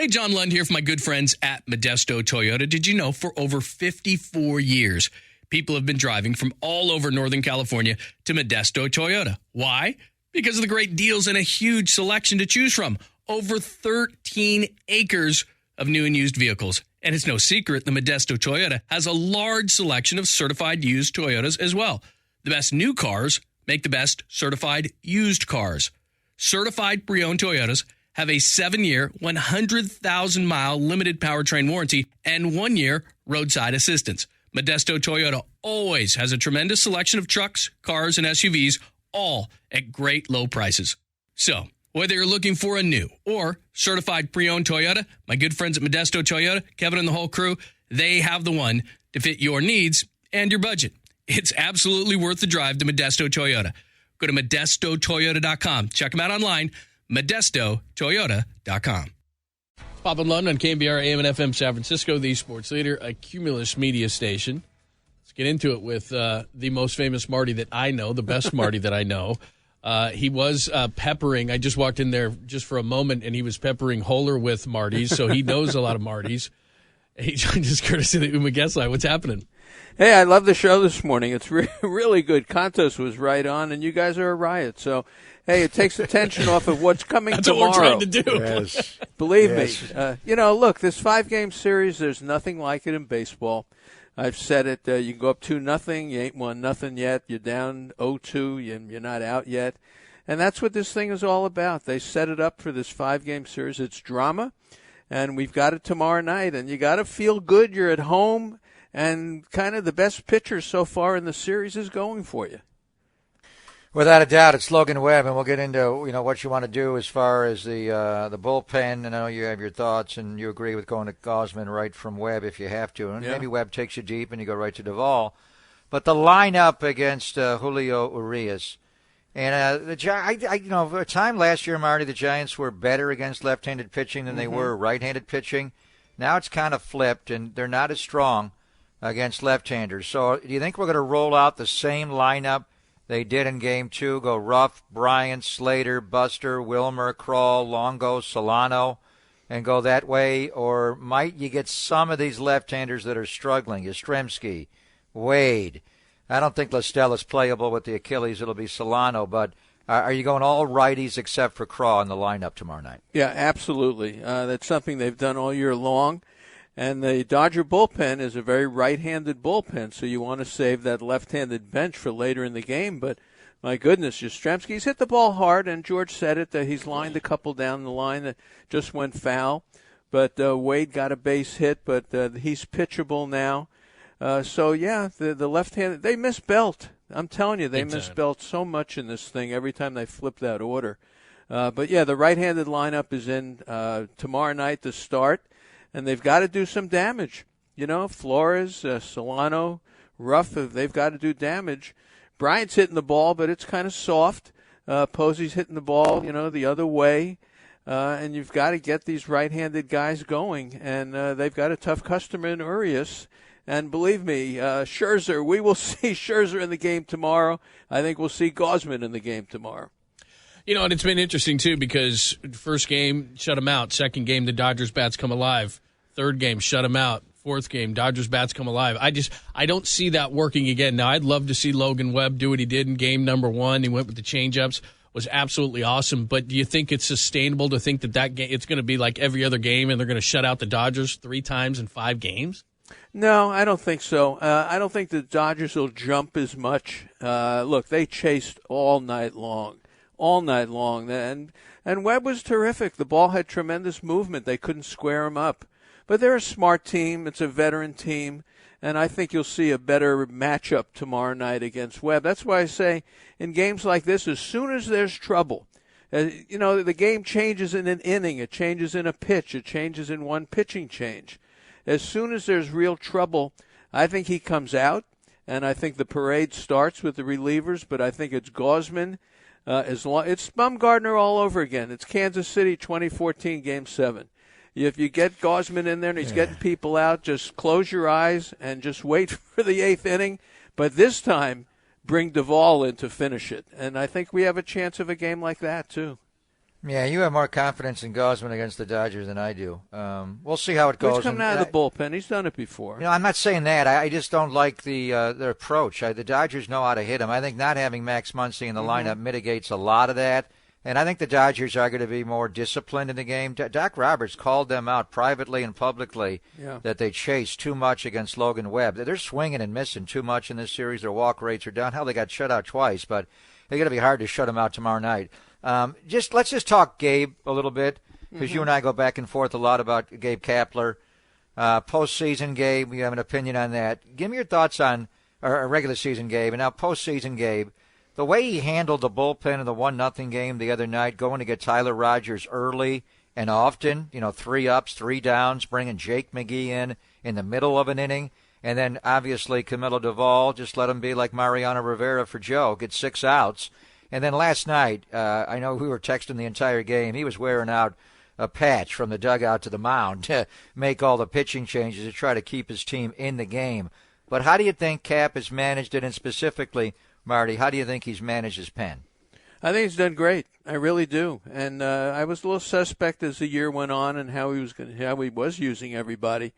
Hey, John Lund here from my good friends at Modesto Toyota. Did you know for over 54 years, people have been driving from all over Northern California to Modesto Toyota? Why? Because of the great deals and a huge selection to choose from. Over 13 acres of new and used vehicles. And it's no secret the Modesto Toyota has a large selection of certified used Toyotas as well. The best new cars make the best certified used cars. Certified pre-owned Toyotas have a 7-year, 100,000-mile limited powertrain warranty and 1-year roadside assistance. Modesto Toyota always has a tremendous selection of trucks, cars, and SUVs, all at great low prices. So, whether you're looking for a new or certified pre-owned Toyota, my good friends at Modesto Toyota, Kevin and the whole crew, they have the one to fit your needs and your budget. It's absolutely worth the drive to Modesto Toyota. Go to modestotoyota.com. Check them out online, modestotoyota.com. Bob and Lund on KMBR AM and FM San Francisco, the sports leader, a Cumulus media station. Let's get into it with the most famous Marty that I know, the best Marty that I know. He was peppering. I just walked in there just for a moment, and he was peppering Holler with Martys, so he knows a lot of Martys. He joined us courtesy of the Uma Guest Line. What's happening? Hey, I love the show this morning. It's really good. Contos was right on, and you guys are a riot. So, hey, it takes attention off of what's coming That's tomorrow. That's what we're trying to do. Yes. Believe me. Look, this 5-game series, there's nothing like it in baseball. I've said it. You can go up 2-0. You ain't won nothing yet. You're down 0-2. You're not out yet. And that's what this thing is all about. They set it up for this 5-game series. It's drama, and we've got it tomorrow night. And you got to feel good. You're at home, and kind of the best pitcher so far in the series is going for you. Without a doubt, it's Logan Webb, and we'll get into what you want to do as far as the bullpen. I know you have your thoughts, and you agree with going to Gausman right from Webb if you have to, and maybe Webb takes you deep and you go right to Duvall. But the lineup against Julio Urias, and a time last year, Marty, the Giants were better against left-handed pitching than they were right-handed pitching. Now it's kind of flipped, and they're not as strong against left-handers. So do you think we're going to roll out the same lineup they did in Game 2, go Ruff, Bryant, Slater, Buster, Wilmer, Krall, Longo, Solano, and go that way? Or might you get some of these left-handers that are struggling? Yastrzemski, Wade. I don't think Listell is playable with the Achilles. It'll be Solano. But are you going all righties except for Krall in the lineup tomorrow night? Yeah, absolutely. That's something they've done all year long. And the Dodger bullpen is a very right-handed bullpen, so you want to save that left-handed bench for later in the game. But, my goodness, Yastrzemski's hit the ball hard, and George said it, that he's lined a couple down the line that just went foul. But Wade got a base hit, but he's pitchable now. The left-handed, they miss Belt. I'm telling you, they miss Belt so much in this thing every time they flip that order. The right-handed lineup is in tomorrow night to start. And they've got to do some damage. Flores, Solano, Ruff, they've got to do damage. Bryant's hitting the ball, but it's kind of soft. Posey's hitting the ball, the other way. And you've got to get these right-handed guys going. And they've got a tough customer in Urias. And believe me, Scherzer, we will see Scherzer in the game tomorrow. I think we'll see Gausman in the game tomorrow. And it's been interesting, too, because first game, shut him out. Second game, the Dodgers' bats come alive. Third game, shut him out. Fourth game, Dodgers' bats come alive. I don't see that working again. Now, I'd love to see Logan Webb do what he did in game number 1. He went with the changeups. Was absolutely awesome. But do you think it's sustainable to think that game, it's going to be like every other game and they're going to shut out the Dodgers 3 times in 5 games? No, I don't think so. I don't think the Dodgers will jump as much. Look, they chased all night long. And Webb was terrific. The ball had tremendous movement. They couldn't square him up. But they're a smart team. It's a veteran team. And I think you'll see a better matchup tomorrow night against Webb. That's why I say in games like this, as soon as there's trouble, the game changes in an inning. It changes in a pitch. It changes in one pitching change. As soon as there's real trouble, I think he comes out. And I think the parade starts with the relievers. But I think it's Gausman. It's Bumgarner all over again. It's Kansas City 2014 Game 7. If you get Gausman in there and he's getting people out, just close your eyes and just wait for the 8th inning. But this time, bring Duvall in to finish it. And I think we have a chance of a game like that, too. Yeah, you have more confidence in Gausman against the Dodgers than I do. We'll see how it goes. He's coming out of the bullpen. He's done it before. I'm not saying that. I just don't like their approach. The Dodgers know how to hit him. I think not having Max Muncy in the lineup mitigates a lot of that. And I think the Dodgers are going to be more disciplined in the game. Doc Roberts called them out privately and publicly that they chase too much against Logan Webb. They're swinging and missing too much in this series. Their walk rates are down. Hell, they got shut out twice, but they're going to be hard to shut them out tomorrow night. Let's just talk Gabe a little bit, because you and I go back and forth a lot about Gabe Kapler. Postseason Gabe, you have an opinion on that. Give me your thoughts on or regular season Gabe, and now postseason Gabe. The way he handled the bullpen in the 1-0 game the other night, going to get Tyler Rogers early and often, 3 ups, 3 downs, bringing Jake McGee in the middle of an inning, and then obviously Camilo Duvall, just let him be like Mariano Rivera for Joe, get 6 outs. And then last night, I know we were texting the entire game, he was wearing out a patch from the dugout to the mound to make all the pitching changes to try to keep his team in the game. But how do you think Cap has managed it, and specifically, Marty, how do you think he's managed his pen? I think he's done great. I really do. And I was a little suspect as the year went on and how he was using everybody.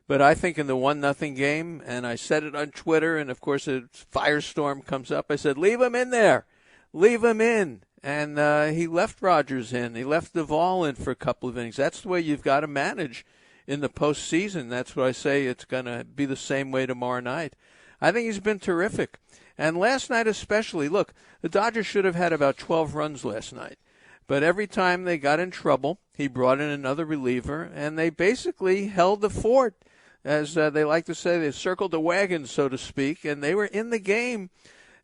But I think in the 1-0 game, and I said it on Twitter, and of course a firestorm comes up, I said, leave him in there. Leave him in. And he left Rogers in. He left Duvall in for a couple of innings. That's the way you've got to manage in the postseason. That's what I say. It's going to be the same way tomorrow night. I think he's been terrific. And last night especially, look, the Dodgers should have had about 12 runs last night. But every time they got in trouble, he brought in another reliever, and they basically held the fort. As they like to say, they circled the wagon, so to speak, and they were in the game.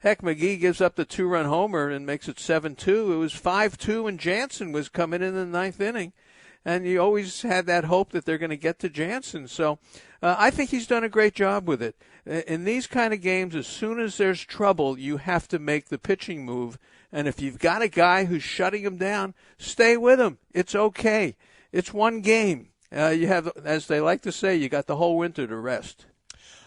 Heck, McGee gives up the 2-run homer and makes it 7-2. It was 5-2, and Jansen was coming in the 9th inning. And you always had that hope that they're going to get to Jansen. So I think he's done a great job with it. In these kind of games, as soon as there's trouble, you have to make the pitching move. And if you've got a guy who's shutting him down, stay with him. It's okay. It's one game. You have, as they like to say, you got the whole winter to rest.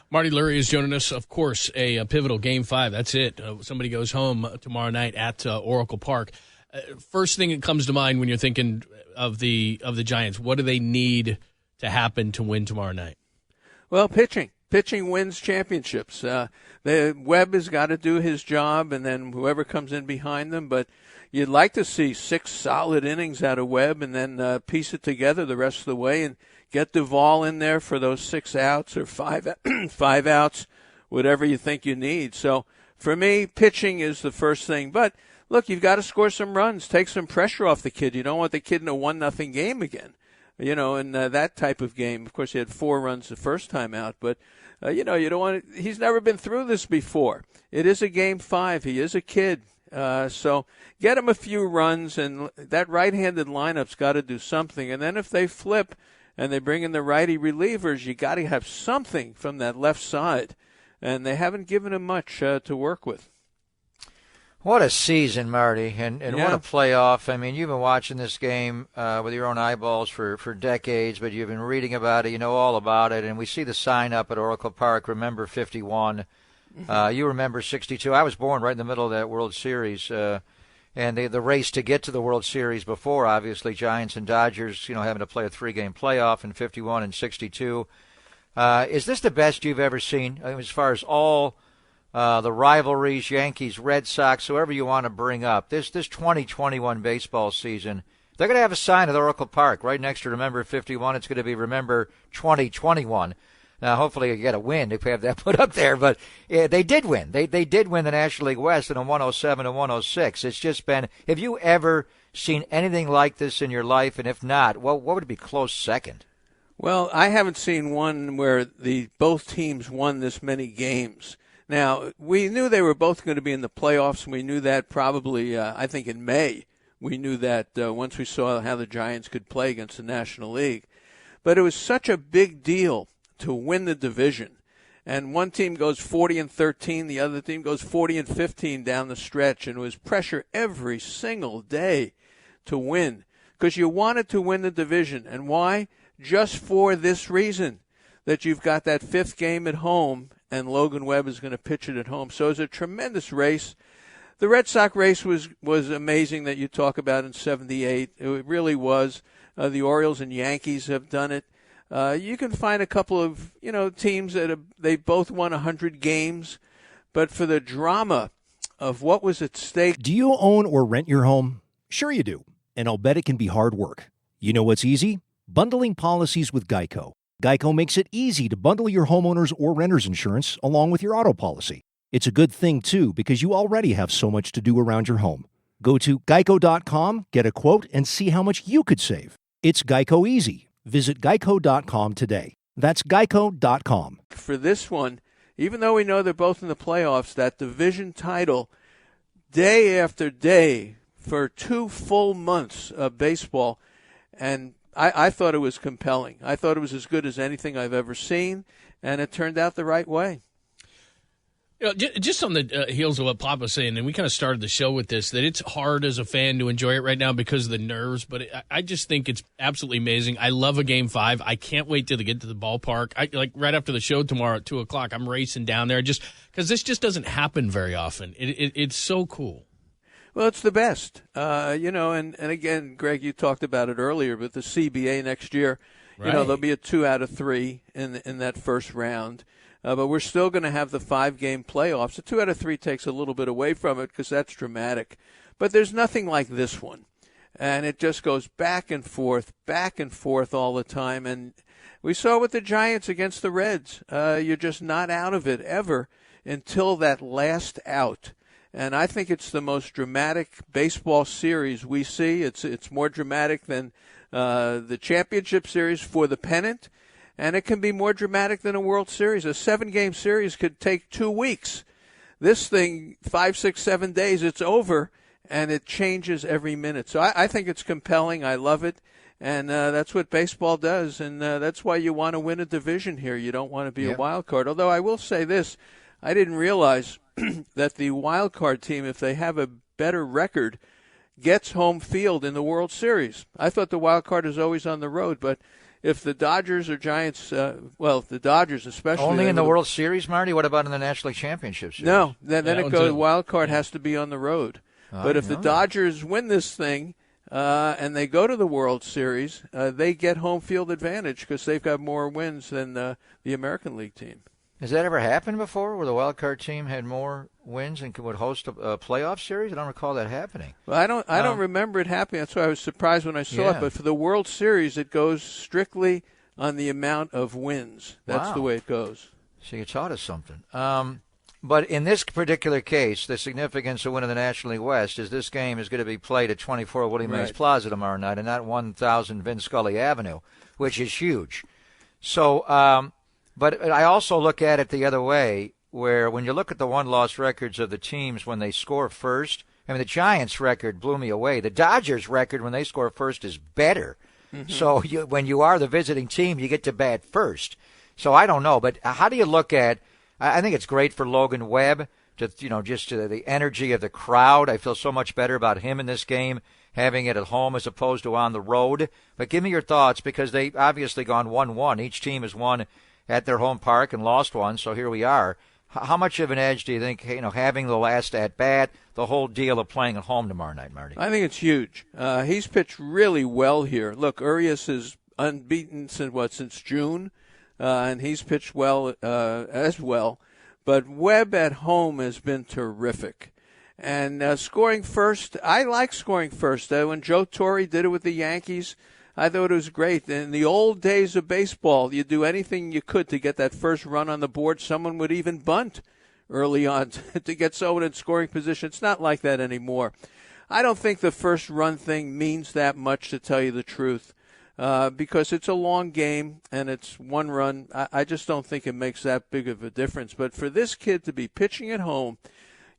Marty Lurie is joining us, of course, a pivotal Game 5. That's it. Somebody goes home tomorrow night at Oracle Park. First thing that comes to mind when you're thinking of the Giants, what do they need to happen to win tomorrow night? Well, pitching. Pitching wins championships. The Webb has got to do his job, and then whoever comes in behind them. But you'd like to see 6 solid innings out of Webb, and then piece it together the rest of the way and get Duvall in there for those 6 outs or 5 outs, whatever you think you need. So for me, pitching is the first thing. But look, you've got to score some runs, take some pressure off the kid. You don't want the kid in a 1-0 game again. In that type of game. Of course, he had 4 runs the first time out, but you don't want to, he's never been through this before. It is a Game 5. He is a kid. So get him a few runs, and that right-handed lineup's got to do something. And then if they flip and they bring in the righty relievers, you got to have something from that left side. And they haven't given him much to work with. What a season, Marty, and what a playoff. I mean, you've been watching this game with your own eyeballs for decades, but you've been reading about it. You know all about it, and we see the sign up at Oracle Park, remember 51. You remember 62. I was born right in the middle of that World Series, and the race to get to the World Series before, obviously, Giants and Dodgers, having to play a 3-game playoff in 51 and 62. Is this the best you've ever seen as far as all the rivalries, Yankees, Red Sox, whoever you want to bring up? This 2021 baseball season, they're going to have a sign at Oracle Park right next to Remember 51. It's going to be Remember 2021. Now, hopefully you get a win if we have that put up there. But they did win. They did win the National League West in a 107 and 106. It's just been, have you ever seen anything like this in your life? And if not, what would it be close second? Well, I haven't seen one where both teams won this many games. Now, we knew they were both going to be in the playoffs, and we knew that probably, I think in May. We knew that once we saw how the Giants could play against the National League. But it was such a big deal to win the division. And one team goes 40-13, the other team goes 40-15 down the stretch, and it was pressure every single day to win. Because you wanted to win the division. And why? Just for this reason, that you've got that 5th game at home, and Logan Webb is going to pitch it at home. So it's a tremendous race. the Red Sox race was amazing that you talk about in '78. It really was. The Orioles and Yankees have done it. You can find a couple of teams that they both won 100 games, but for the drama of what was at stake. Do you own or rent your home? Sure you do, and I'll bet it can be hard work. You know what's easy? Bundling policies with Geico. Geico makes it easy to bundle your homeowner's or renter's insurance along with your auto policy. It's a good thing, too, because you already have so much to do around your home. Go to geico.com, get a quote, and see how much you could save. It's Geico Easy. Visit geico.com today. That's geico.com. For this one, even though we know they're both in the playoffs, that division title, day after day, for 2 full months of baseball, and I thought it was compelling. I thought it was as good as anything I've ever seen, and it turned out the right way. Just on the heels of what Pop was saying, and we kind of started the show with this, that it's hard as a fan to enjoy it right now because of the nerves, but I just think it's absolutely amazing. I love a Game 5. I can't wait till they get to the ballpark. Like right after the show tomorrow at 2 o'clock, I'm racing down there just because this just doesn't happen very often. It's so cool. Well, it's the best. And again, Greg, you talked about it earlier, but the CBA next year, right. There'll be a 2 out of 3 in that first round. But we're still going to have the 5-game playoffs. The 2 out of 3 takes a little bit away from it because that's dramatic. But there's nothing like this one. And it just goes back and forth all the time. And we saw with the Giants against the Reds. You're just not out of it ever until that last out. And I think it's the most dramatic baseball series we see. It's more dramatic than the championship series for the pennant. And it can be more dramatic than a World Series. A 7-game series could take 2 weeks. This thing, 5, 6, 7 days, it's over, and it changes every minute. So I think it's compelling. I love it. And that's what baseball does. And that's why you want to win a division here. You don't want to be a wild card. Although I will say this, I didn't realize that the wild card team, if they have a better record, gets home field in the World Series. I thought the wild card is always on the road, but if the Dodgers or Giants, the Dodgers especially. Only in the World Series, Marty? What about in the National League Championship Series? No, then it goes, the wild card has to be on the road. But if the Dodgers win this thing and they go to the World Series, they get home field advantage because they've got more wins than the American League team. Has that ever happened before, where the wild card team had more wins and would host a playoff series? I don't recall that happening. Well, I don't remember it happening. That's why I was surprised when I saw it. But for the World Series, it goes strictly on the amount of wins. That's the way it goes. So you taught us something. But in this particular case, the significance of winning the National League West is this game is going to be played at 24 Willie Mays Plaza tomorrow night and not 1,000 Vin Scully Avenue, which is huge. So. But I also look at it the other way, where when you look at the one-loss records of the teams when they score first, I mean, the Giants' record blew me away. The Dodgers' record when they score first is better. Mm-hmm. So when you are the visiting team, you get to bat first. So I don't know, but how do you look at? I think it's great for Logan Webb to just the energy of the crowd. I feel so much better about him in this game, having it at home as opposed to on the road. But give me your thoughts, because they've obviously gone 1-1. Each team has won at their home park and lost one, so here we are. How much of an edge do you think, having the last at-bat, the whole deal of playing at home tomorrow night, Marty? I think it's huge. He's pitched really well here. Look, Urias is unbeaten since June, and he's pitched well as well. But Webb at home has been terrific. And scoring first, I like scoring first. When Joe Torre did it with the Yankees, I thought it was great. In the old days of baseball, you'd do anything you could to get that first run on the board. Someone would even bunt early on to get someone in scoring position. It's not like that anymore. I don't think the first run thing means that much, to tell you the truth, because it's a long game and it's one run. I just don't think it makes that big of a difference. But for this kid to be pitching at home,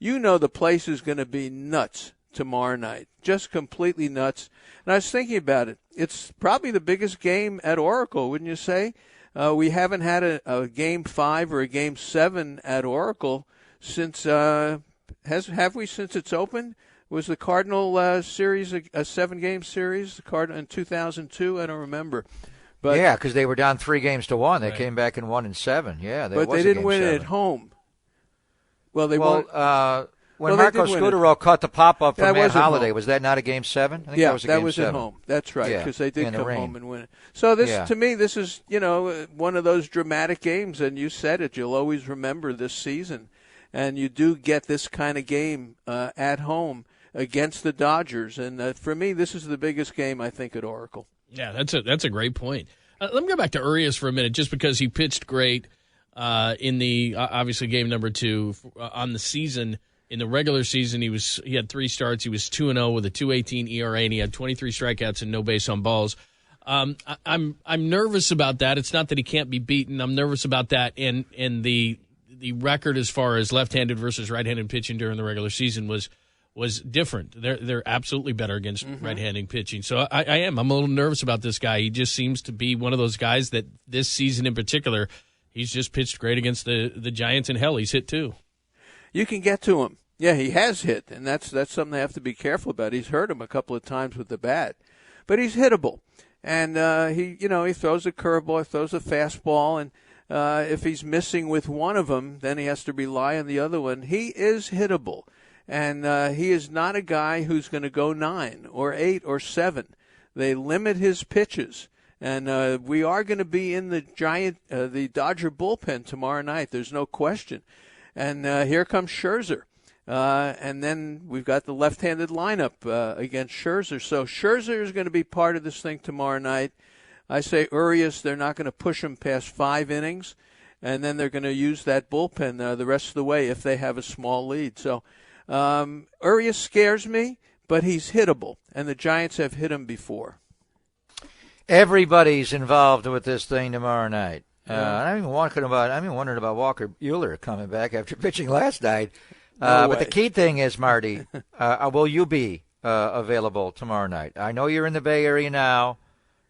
the place is going to be nuts tomorrow night, just completely nuts. And I was thinking about it. It's probably the biggest game at Oracle, wouldn't you say? We haven't had a Game 5 or a Game 7 at Oracle since, have we, since it's opened? Was the Cardinal series a 7-game series, the Cardinal in 2002? I don't remember. But yeah, because they were down 3-1. They came back and won in 7. Yeah, but they didn't win it at home. Well, they won. when Marco Scudero caught the pop-up from Matt Holliday, was that not a Game 7? I think yeah, that was a Game 7. At home. That's right, because they did come home and win it. So to me, this is, one of those dramatic games, and you said it, you'll always remember this season. And you do get this kind of game at home against the Dodgers. And for me, this is the biggest game, I think, at Oracle. Yeah, that's a great point. Let me go back to Urias for a minute, just because he pitched great in the obviously game number 2 on the season. In the regular season, he had 3 starts. He was 2-0 with a 2.18 ERA, and he had 23 strikeouts and no base on balls. I'm nervous about that. It's not that he can't be beaten. I'm nervous about that, and the record as far as left-handed versus right-handed pitching during the regular season was different. They're absolutely better against right-handed pitching. So I'm a little nervous about this guy. He just seems to be one of those guys that this season in particular, he's just pitched great against the Giants, and hell, he's hit too. You can get to him. Yeah, he has hit, and that's something they have to be careful about. He's hurt him a couple of times with the bat, but he's hittable. And he throws a curveball, he throws a fastball, and if he's missing with one of them, then he has to rely on the other one. He is hittable. And he is not a guy who's going to go 9 or 8 or 7. They limit his pitches. And we are going to be in the Dodger bullpen tomorrow night. There's no question. And here comes Scherzer. And then we've got the left-handed lineup against Scherzer. So Scherzer is going to be part of this thing tomorrow night. I say Urias, they're not going to push him past 5 innings. And then they're going to use that bullpen the rest of the way if they have a small lead. So Urias scares me, but he's hittable, and the Giants have hit him before. Everybody's involved with this thing tomorrow night. I'm even wondering about Walker Buehler coming back after pitching last night. But the key thing is, Marty, will you be available tomorrow night? I know you're in the Bay Area now.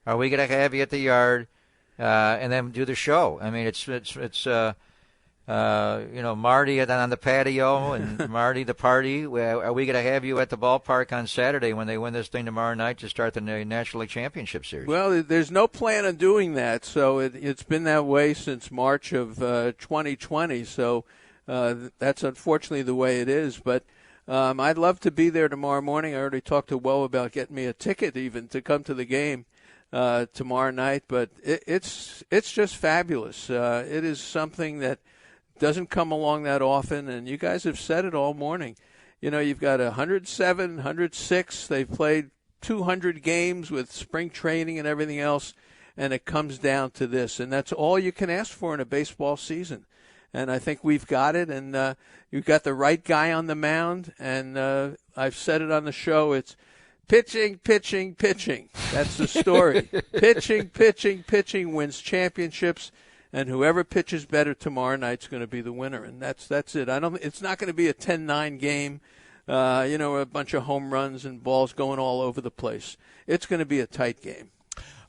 Are we going to have you at the yard and then do the show? I mean, it's Marty on the patio and Marty the party. Are we going to have you at the ballpark on Saturday when they win this thing tomorrow night to start the National League Championship Series? Well, there's no plan on doing that, so it's been that way since March of 2020. So that's unfortunately the way it is. But I'd love to be there tomorrow morning. I already talked to Will about getting me a ticket even to come to the game tomorrow night. But it's just fabulous. It is something that doesn't come along that often, and you guys have said it all morning. You've got 107, 106. They've played 200 games with spring training and everything else, and it comes down to this. And that's all you can ask for in a baseball season. And I think we've got it, and you've got the right guy on the mound. And I've said it on the show. It's pitching, pitching, pitching. That's the story. Pitching, pitching, pitching wins championships. And whoever pitches better tomorrow night's going to be the winner, and that's it. It's not going to be a 10-9 game, a bunch of home runs and balls going all over the place. It's going to be a tight game.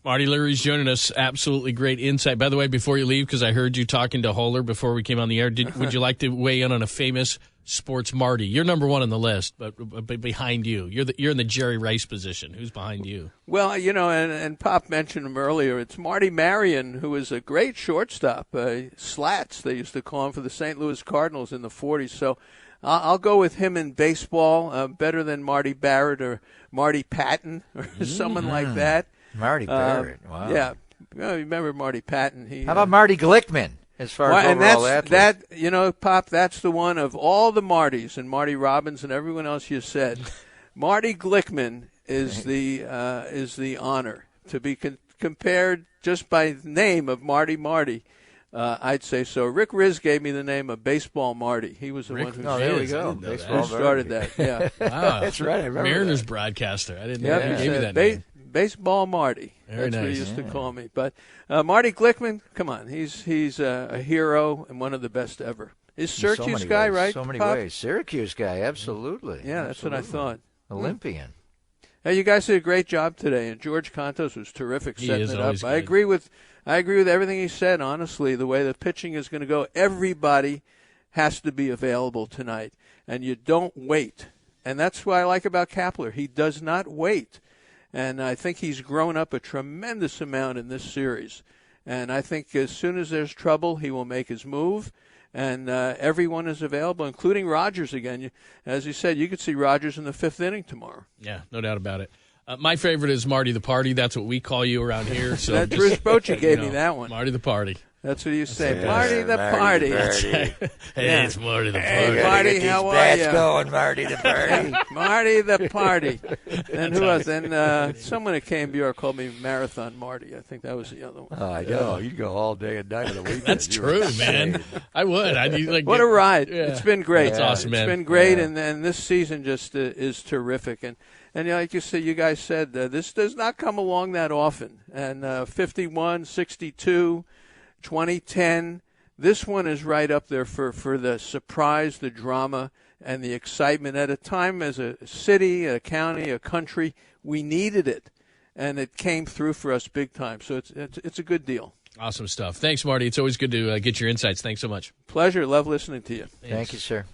Marty Leary's joining us. Absolutely great insight. By the way, before you leave, because I heard you talking to Holler before we came on the air, would you like to weigh in on a famous sports Marty? You're number 1 on the list, but behind you, you're in the Jerry Rice position. Who's behind you? Well, and Pop mentioned him earlier. It's Marty Marion, who is a great shortstop. Slats, they used to call him, for the St. Louis Cardinals in the 40s. So I'll go with him in baseball, better than Marty Barrett or Marty Patton or someone like that. Marty Barrett, wow. Yeah. You remember Marty Patton. How about Marty Glickman? As far as overall athlete. Pop, that's the one of all the Martys and Marty Robbins and everyone else you said. Marty Glickman is the honor to be compared just by name of Marty. I'd say so. Rick Riz gave me the name of Baseball Marty. He was the one who there we go. Started that. Yeah, wow, that's right. I remember Mariners that. broadcaster. I didn't know he gave me that name. Baseball Marty. Very That's nice. what he used to call me. But Marty Glickman, come on, he's a hero and one of the best ever. Is Syracuse guy, right? So many Pop? ways. Syracuse guy, absolutely. Yeah, that's what I thought. Olympian. Hey, you guys did a great job today, and George Contos was terrific setting it up. Good. I agree with everything he said. Honestly, the way the pitching is going to go, everybody has to be available tonight, and you don't wait. And that's what I like about Kapler. He does not wait. And I think he's grown up a tremendous amount in this series. And I think as soon as there's trouble, he will make his move. And everyone is available, including Rogers again. As you said, you could see Rogers in the 5th inning tomorrow. Yeah, no doubt about it. My favorite is Marty the Party. That's what we call you around here. So that Bruce Bochy gave me that one. Marty the Party. That's what you say. Marty the Party. Hey, it's Marty the Party. Hey, Marty, how are you? Going, Marty the Party. Marty the Party. And who else? And someone at KMBR called me Marathon Marty. I think that was the other one. Oh, I know. You'd go all day and night of the weekend. That's true, man. I would. What a ride. Yeah. It's been great. That's awesome, man. It's been great, and this season just is terrific. And like you said, you guys said, this does not come along that often. And 51, 62, 2010, this one is right up there for the surprise, the drama, and the excitement. At a time as a city, a county, a country, we needed it, and it came through for us big time. So it's a good deal. Awesome stuff. Thanks, Marty. It's always good to get your insights. Thanks so much. Pleasure. Love listening to you. Thank you, sir.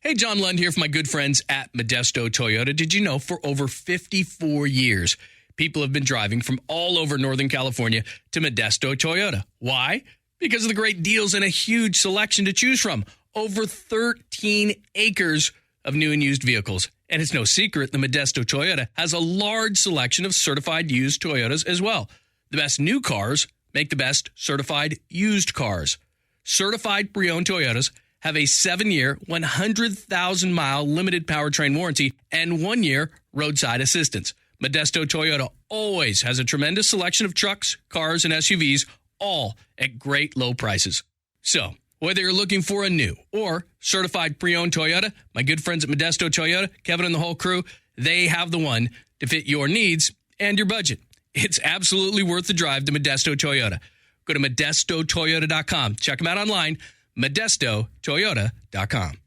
Hey, John Lund here from my good friends at Modesto Toyota. Did you know for over 54 years, people have been driving from all over Northern California to Modesto Toyota? Why? Because of the great deals and a huge selection to choose from. Over 13 acres of new and used vehicles. And it's no secret the Modesto Toyota has a large selection of certified used Toyotas as well. The best new cars make the best certified used cars. Certified pre-owned Toyotas have a 7-year, 100,000-mile limited powertrain warranty and 1-year roadside assistance. Modesto Toyota always has a tremendous selection of trucks, cars, and SUVs, all at great low prices. So, whether you're looking for a new or certified pre-owned Toyota, my good friends at Modesto Toyota, Kevin and the whole crew, they have the one to fit your needs and your budget. It's absolutely worth the drive to Modesto Toyota. Go to ModestoToyota.com. Check them out online, ModestoToyota.com.